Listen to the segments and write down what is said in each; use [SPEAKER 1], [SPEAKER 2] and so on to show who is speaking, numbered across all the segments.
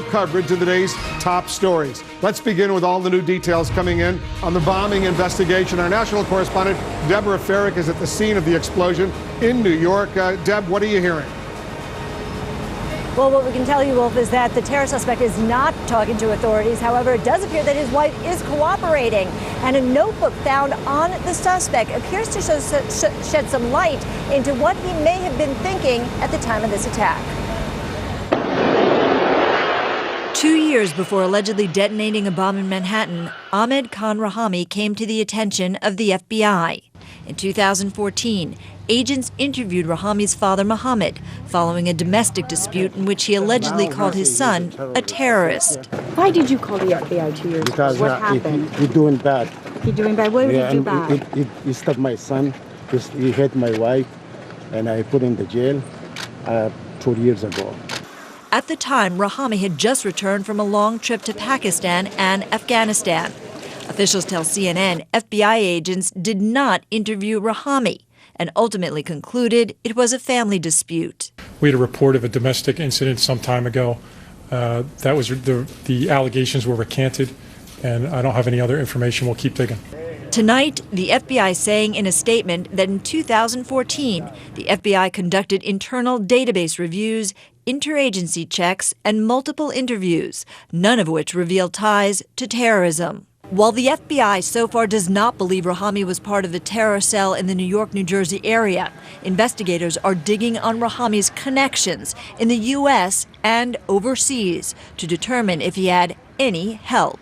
[SPEAKER 1] full coverage of the day's top stories. Let's begin with all the new details coming in on the bombing investigation. Our national correspondent, Deborah Farrick, is at the scene of the explosion in New York. Deb, what are you hearing?
[SPEAKER 2] Well, what we can tell you, Wolf, is that the terror suspect is not talking to authorities. However, it does appear that his wife is cooperating. And a notebook found on the suspect appears to shed some light into what he may have been thinking at the time of this attack.
[SPEAKER 3] 2 years before allegedly detonating a bomb in Manhattan, Ahmed Khan Rahami came to the attention of the FBI. In 2014, agents interviewed Rahami's father, Mohammed, following a domestic dispute in which he allegedly called his son a terrorist.
[SPEAKER 4] Why did you call the FBI 2 years ago? What happened?
[SPEAKER 5] He's doing bad.
[SPEAKER 4] He's doing bad? What did he do bad?
[SPEAKER 5] He stabbed my son, he hit my wife, and I put him in the jail 2 years ago.
[SPEAKER 3] At the time, Rahami had just returned from a long trip to Pakistan and Afghanistan. Officials tell CNN FBI agents did not interview Rahami and ultimately concluded it was a family dispute.
[SPEAKER 6] We had a report of a domestic incident some time ago. That was the allegations were recanted, and I don't have any other information. We'll keep digging.
[SPEAKER 3] Tonight, the FBI saying in a statement that in 2014, the FBI conducted internal database reviews, interagency checks, and multiple interviews, none of which revealed ties to terrorism. While the FBI so far does not believe Rahami was part of the terror cell in the New York, New Jersey area, investigators are digging on Rahami's connections in the U.S. and overseas to determine if he had any help.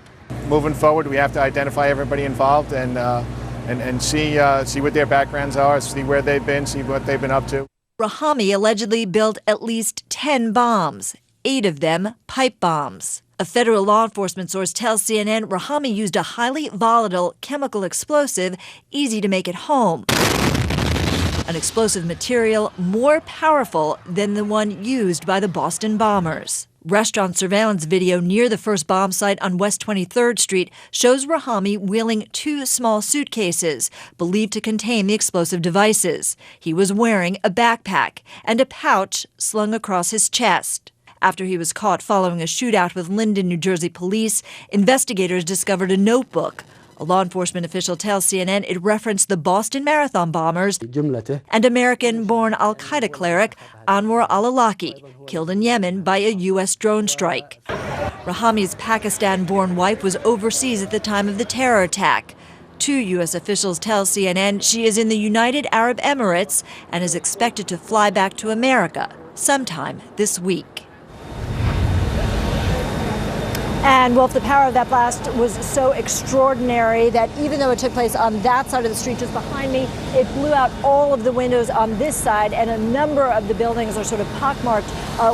[SPEAKER 7] Moving forward, we have to identify everybody involved and see what their backgrounds are, see where they've been, see what they've been up to.
[SPEAKER 3] Rahami allegedly built at least 10 bombs, 8 of them pipe bombs. A federal law enforcement source tells CNN Rahami used a highly volatile chemical explosive easy to make at home, an explosive material more powerful than the one used by the Boston bombers. Restaurant surveillance video near the first bomb site on West 23rd Street shows Rahami wheeling 2 small suitcases believed to contain the explosive devices. He was wearing a backpack and a pouch slung across his chest. After he was caught following a shootout with Linden, New Jersey police, investigators discovered a notebook. A law enforcement official tells CNN it referenced the Boston Marathon bombers and American-born al-Qaeda cleric Anwar al-Awlaki, killed in Yemen by a U.S. drone strike. Rahami's Pakistan-born wife was overseas at the time of the terror attack. 2 U.S. officials tell CNN she is in the United Arab Emirates and is expected to fly back to America sometime this week.
[SPEAKER 2] And, Wolf, the power of that blast was so extraordinary that even though it took place on that side of the street just behind me, it blew out all of the windows on this side, and a number of the buildings are sort of pockmarked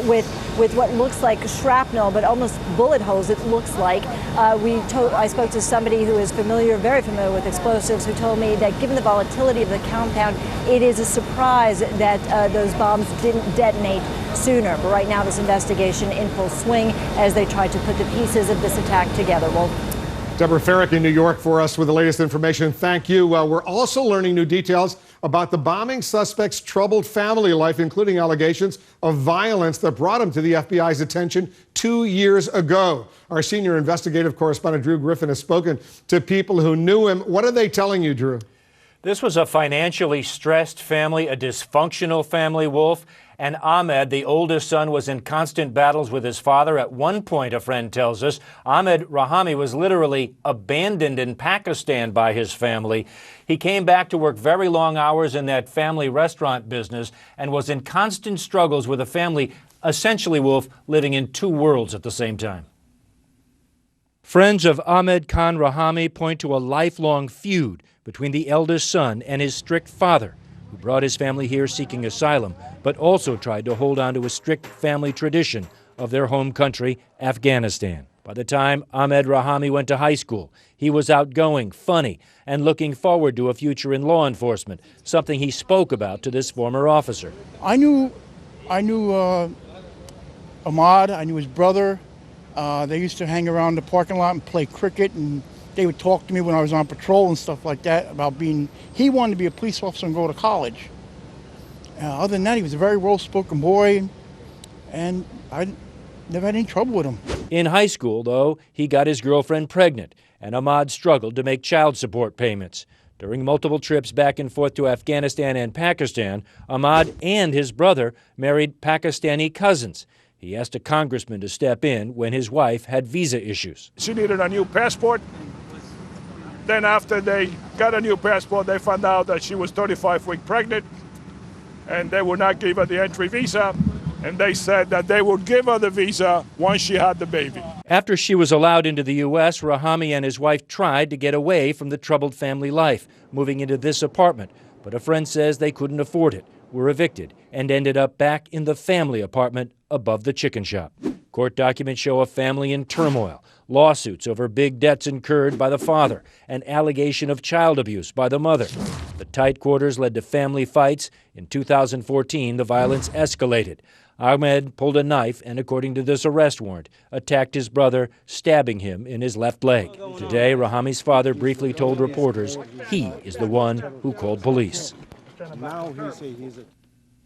[SPEAKER 2] with what looks like shrapnel, but almost bullet holes, it looks like. I spoke to somebody who is very familiar with explosives, who told me that given the volatility of the compound, it is a surprise that those bombs didn't detonate sooner. But right now, this investigation in full swing as they try to put the pieces of this attack together. Well,
[SPEAKER 1] Deborah Farrick in New York for us with the latest information. Thank you. We're also learning new details about the bombing suspect's troubled family life, including allegations of violence that brought him to the FBI's attention 2 years ago. Our senior investigative correspondent, Drew Griffin, has spoken to people who knew him. What are they telling you, Drew?
[SPEAKER 8] This was a financially stressed family, a dysfunctional family, Wolf. And Ahmed, the oldest son, was in constant battles with his father. At one point, a friend tells us, Ahmed Rahami was literally abandoned in Pakistan by his family. He came back to work very long hours in that family restaurant business and was in constant struggles with a family, essentially, Wolf, living in 2 worlds at the same time. Friends of Ahmed Khan Rahami point to a lifelong feud between the eldest son and his strict father, who brought his family here seeking asylum, but also tried to hold on to a strict family tradition of their home country, Afghanistan. By the time Ahmed Rahami went to high school, he was outgoing, funny, and looking forward to a future in law enforcement, something he spoke about to this former officer.
[SPEAKER 9] I knew Ahmad, I knew his brother. They used to hang around the parking lot and play cricket, and they would talk to me when I was on patrol and stuff like that about he wanted to be a police officer and go to college. Other than that, he was a very well-spoken boy, and I never had any trouble with him.
[SPEAKER 8] In high school, though, he got his girlfriend pregnant, and Ahmad struggled to make child support payments. During multiple trips back and forth to Afghanistan and Pakistan, Ahmad and his brother married Pakistani cousins. He asked a congressman to step in when his wife had visa issues.
[SPEAKER 10] She needed a new passport. Then after they got a new passport, they found out that she was 35 weeks pregnant, and they would not give her the entry visa. And they said that they would give her the visa once she had the baby.
[SPEAKER 8] After she was allowed into the U.S., Rahami and his wife tried to get away from the troubled family life, moving into this apartment. But a friend says they couldn't afford it, were evicted, and ended up back in the family apartment above the chicken shop. Court documents show a family in turmoil, lawsuits over big debts incurred by the father, an allegation of child abuse by the mother. The tight quarters led to family fights. In 2014, the violence escalated. Ahmed pulled a knife and, according to this arrest warrant, attacked his brother, stabbing him in his left leg. Today, Rahami's father briefly told reporters he is the one who called police.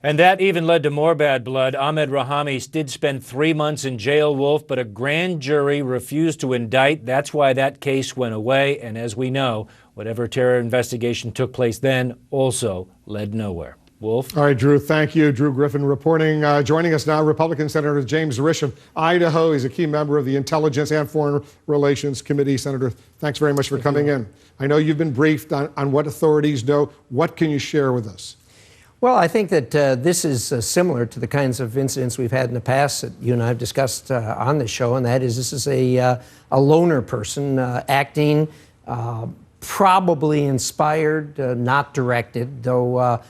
[SPEAKER 8] And that even led to more bad blood. Ahmed Rahami did spend 3 months in jail, Wolf, but a grand jury refused to indict. That's why that case went away. And as we know, whatever terror investigation took place then also led nowhere. Wolf?
[SPEAKER 1] All right, Drew, thank you. Drew Griffin reporting. Joining us now, Republican Senator James Risch of Idaho. He's a key member of the Intelligence and Foreign Relations Committee. Senator, thanks very much for coming in. I know you've been briefed on what authorities know. What can you share with us?
[SPEAKER 11] Well, I think that this is similar to the kinds of incidents we've had in the past that you and I have discussed on this show, and that is this is a loner person acting probably inspired, not directed, though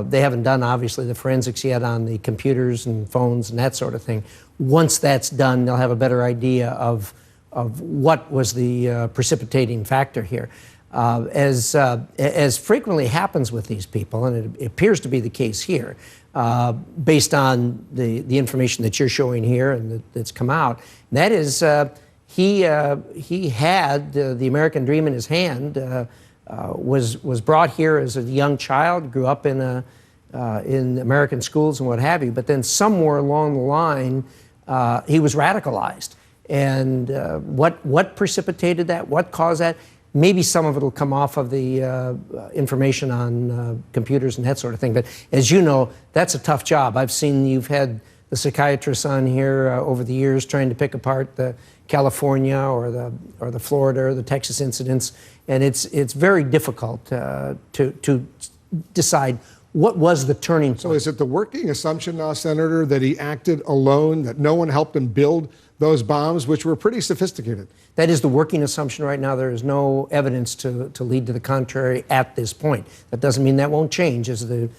[SPEAKER 11] they haven't done, obviously, the forensics yet on the computers and phones and that sort of thing. Once that's done, they'll have a better idea of what was the precipitating factor here. As frequently happens with these people, and it appears to be the case here, based on the information that you're showing here and that's come out, that is he had the American dream in his hand. Was brought here as a young child, grew up in American schools and what have you, but then somewhere along the line, he was radicalized. And what precipitated that? What caused that? Maybe some of it will come off of the information on computers and that sort of thing. But as you know, that's a tough job. I've seen you've had the psychiatrists on here over the years trying to pick apart the California or the Florida or the Texas incidents, and it's very difficult to decide what was the turning point.
[SPEAKER 1] So is it the working assumption now, Senator, that he acted alone, that no one helped him build those bombs, which were pretty sophisticated?
[SPEAKER 11] That is the working assumption right now. There is no evidence to lead to the contrary at this point. That doesn't mean that won't change as the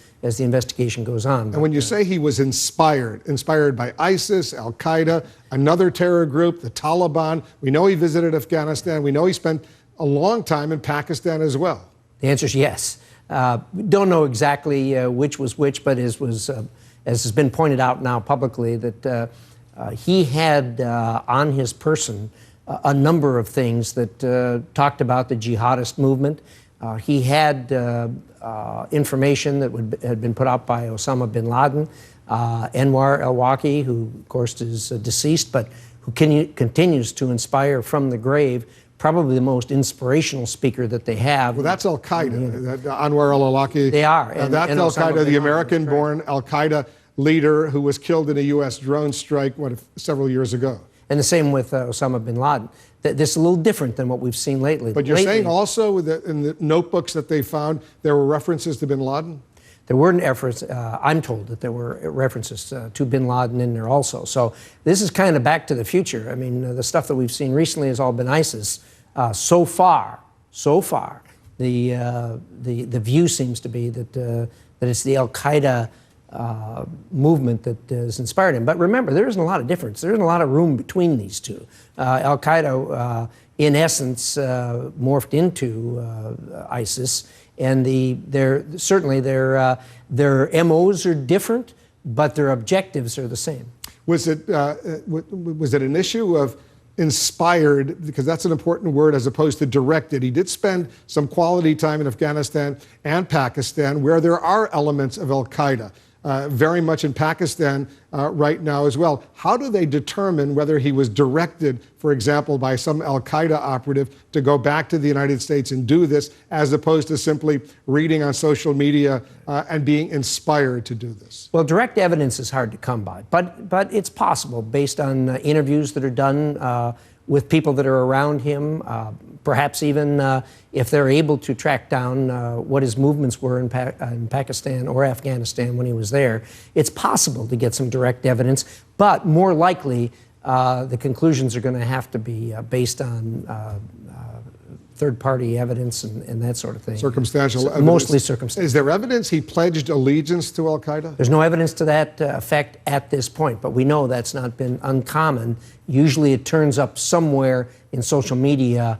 [SPEAKER 11] investigation goes on.
[SPEAKER 1] And when you say he was inspired by ISIS, Al-Qaeda, another terror group, the Taliban, we know he visited Afghanistan. We know he spent a long time in Pakistan as well.
[SPEAKER 11] The answer is yes. We don't know exactly which was which, but as has been pointed out now publicly, that he had on his person a number of things that talked about the jihadist movement. He had information that had been put out by Osama bin Laden, Anwar al-Awlaki, who of course is deceased, but who continues to inspire from the grave, probably the most inspirational speaker that they have.
[SPEAKER 1] Well, that's Al-Qaeda, Anwar al-Awlaki.
[SPEAKER 11] They are.
[SPEAKER 1] That's Al-Qaeda, the American-born Al-Qaeda leader who was killed in a U.S. drone strike several years ago.
[SPEAKER 11] And the same with Osama bin Laden. This is a little different than what we've seen lately.
[SPEAKER 1] But you're saying also that in the notebooks that they found, there were references to bin Laden?
[SPEAKER 11] There weren't references. I'm told that there were references to bin Laden in there also. So this is kind of back to the future. I mean, the stuff that we've seen recently has all been ISIS. So far, the view seems to be that it's the Al-Qaeda movement that has inspired him. But remember, there isn't a lot of difference. There isn't a lot of room between these two. Al-Qaeda, in essence, morphed into ISIS, and their MOs are different, but their objectives are the same.
[SPEAKER 1] Was it an issue of inspired, because that's an important word, as opposed to directed? He did spend some quality time in Afghanistan and Pakistan, where there are elements of Al-Qaeda. very much in Pakistan right now as well. How do they determine whether he was directed, for example, by some al-Qaeda operative to go back to the United States and do this, as opposed to simply reading on social media and being inspired to do this?
[SPEAKER 11] Well, direct evidence is hard to come by, but it's possible based on interviews that are done with people that are around him, perhaps even if they're able to track down what his movements were in Pakistan or Afghanistan when he was there. It's possible to get some direct evidence, but more likely the conclusions are going to have to be based on third-party evidence and that sort of thing.
[SPEAKER 1] Circumstantial evidence.
[SPEAKER 11] Mostly circumstantial.
[SPEAKER 1] Is there evidence he pledged allegiance to al-Qaeda?
[SPEAKER 11] There's no evidence to that effect at this point, but we know that's not been uncommon. Usually it turns up somewhere in social media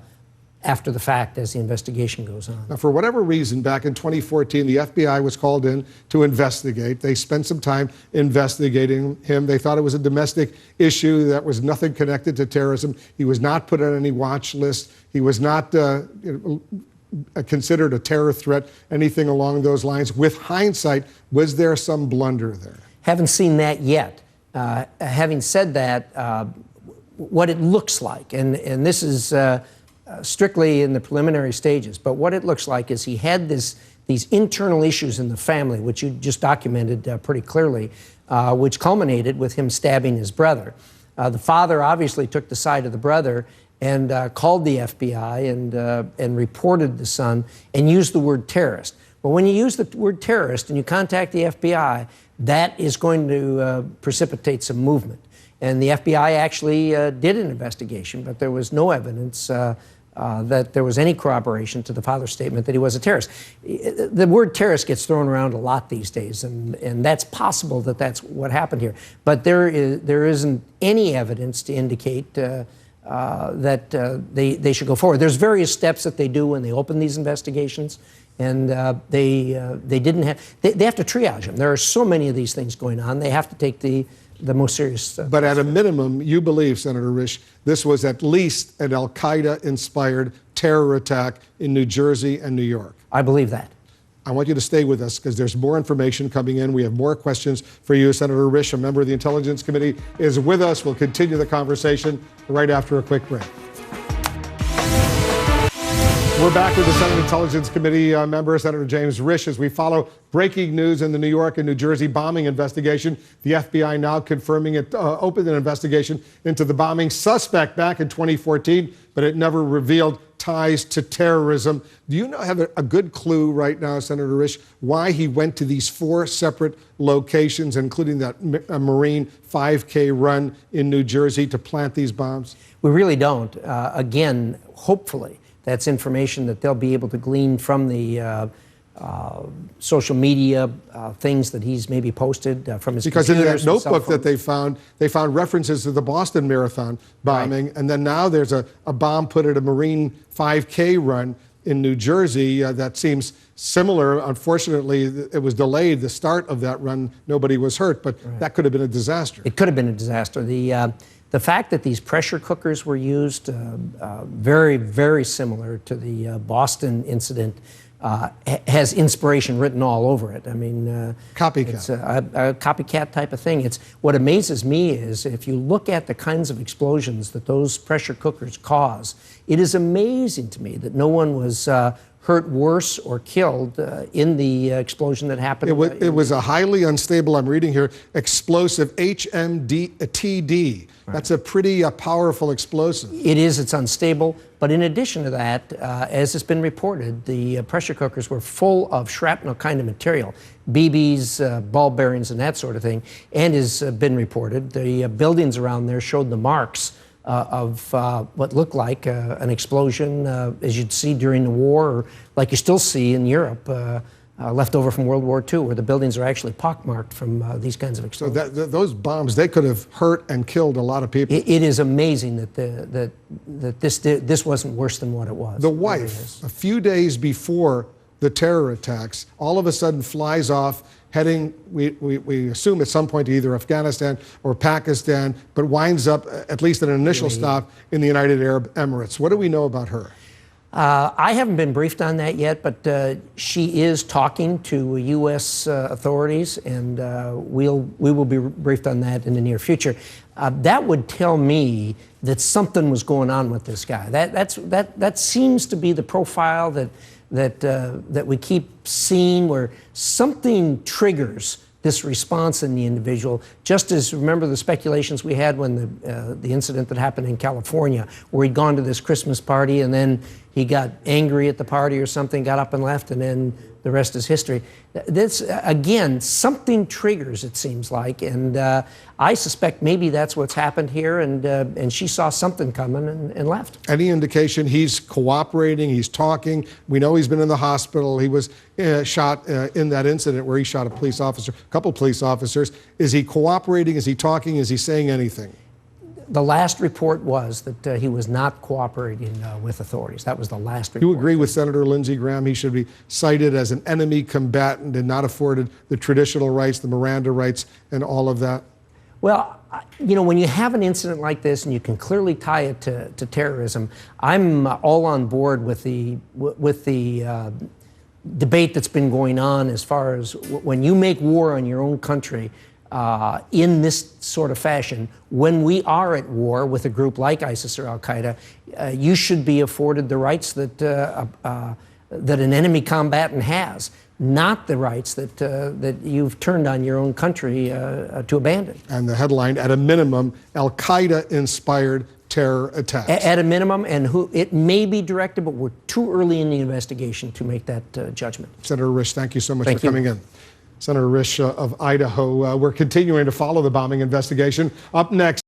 [SPEAKER 11] after the fact as the investigation goes on.
[SPEAKER 1] Now, for whatever reason, back in 2014, the FBI was called in to investigate. They spent some time investigating him. They thought it was a domestic issue that was nothing connected to terrorism. He was not put on any watch list. He was not considered a terror threat, anything along those lines. With hindsight, was there some blunder there?
[SPEAKER 11] Haven't seen that yet. Having said that, what it looks like, and this is strictly in the preliminary stages, but what it looks like is he had these internal issues in the family, which you just documented pretty clearly, which culminated with him stabbing his brother. The father obviously took the side of the brother and called the FBI and reported the son and used the word terrorist. But when you use the word terrorist and you contact the FBI, that is going to precipitate some movement. And the FBI actually did an investigation, but there was no evidence that there was any corroboration to the father's statement that he was a terrorist. The word terrorist gets thrown around a lot these days, and that's possible that that's what happened here. But there isn't any evidence to indicate that they should go forward. There's various steps that they do when they open these investigations, and they didn't have. They have to triage them. There are so many of these things going on. They have to take the most serious.
[SPEAKER 1] But at a minimum, you believe, Senator Risch, this was at least an al-Qaeda-inspired terror attack in New Jersey and New York.
[SPEAKER 11] I believe that.
[SPEAKER 1] I want you to stay with us because there's more information coming in. We have more questions for you. Senator Risch, a member of the Intelligence Committee, is with us. We'll continue the conversation right after a quick break. We're back with the Senate Intelligence Committee member, Senator James Risch, as we follow breaking news in the New York and New Jersey bombing investigation. The FBI now confirming it opened an investigation into the bombing suspect back in 2014, but it never revealed ties to terrorism. Do you have a good clue right now, Senator Risch, why he went to these 4 separate locations, including that Marine 5K run in New Jersey, to plant these bombs?
[SPEAKER 11] We really don't. Again, hopefully, that's information that they'll be able to glean from the social media things that he's maybe posted from his
[SPEAKER 1] because in that notebook that they found references to the Boston Marathon bombing, right. And then now there's a bomb put at a Marine 5K run in New Jersey that seems similar. Unfortunately, it was delayed, the start of that run. Nobody was hurt, but right. That could have been a disaster.
[SPEAKER 11] It could have been a disaster. The fact that these pressure cookers were used, very, very similar to the Boston incident, has inspiration written all over it. I mean,
[SPEAKER 1] copycat.
[SPEAKER 11] It's a copycat type of thing. It's what amazes me is if you look at the kinds of explosions that those pressure cookers cause, it is amazing to me that no one was hurt worse or killed in the explosion that happened.
[SPEAKER 1] It was a highly unstable, I'm reading here, explosive HMTD. Right. That's a pretty powerful explosive.
[SPEAKER 11] It is. It's unstable. But in addition to that, as has been reported, the pressure cookers were full of shrapnel kind of material, BBs, ball bearings, and that sort of thing. And has been reported, the buildings around there showed the marks of what looked like an explosion, as you'd see during the war, or like you still see in Europe, left over from World War II, where the buildings are actually pockmarked from these kinds of explosions.
[SPEAKER 1] So those bombs, they could have hurt and killed a lot of people.
[SPEAKER 11] It is amazing that this wasn't worse than what it was.
[SPEAKER 1] The wife, a few days before the terror attacks, all of a sudden flies off, heading, we assume at some point, to either Afghanistan or Pakistan, but winds up, at least at an initial stop, in the United Arab Emirates. What do we know about her?
[SPEAKER 11] I haven't been briefed on that yet, but she is talking to U.S. authorities, and we will be briefed on that in the near future. That would tell me that something was going on with this guy. That seems to be the profile that we keep seeing, where something triggers this response in the individual. Just as, remember the speculations we had when the incident that happened in California, where he'd gone to this Christmas party and then he got angry at the party or something, got up and left, and then the rest is history. This, again, something triggers, it seems like, and I suspect maybe that's what's happened here, and she saw something coming and left.
[SPEAKER 1] Any indication he's cooperating, he's talking? We know he's been in the hospital. He was shot in that incident where he shot a police officer, a couple police officers. Is he cooperating? Is he talking? Is he saying anything?
[SPEAKER 11] The last report was that he was not cooperating with authorities. That was the last report.
[SPEAKER 1] Do you agree with Senator Lindsey Graham? He should be cited as an enemy combatant and not afforded the traditional rights, the Miranda rights, and all of that?
[SPEAKER 11] Well, you know, when you have an incident like this and you can clearly tie it to terrorism, I'm all on board with the debate that's been going on as far as when you make war on your own country in this sort of fashion, when we are at war with a group like ISIS or Al-Qaeda, you should be afforded the rights that an enemy combatant has, not the rights that you've turned on your own country to abandon.
[SPEAKER 1] And the headline, at a minimum, Al-Qaeda-inspired terror attacks.
[SPEAKER 11] At a minimum, and it may be directed, but we're too early in the investigation to make that judgment.
[SPEAKER 1] Senator Risch, thank you so much for coming in. Senator Risch of Idaho. We're continuing to follow the bombing investigation. Up next.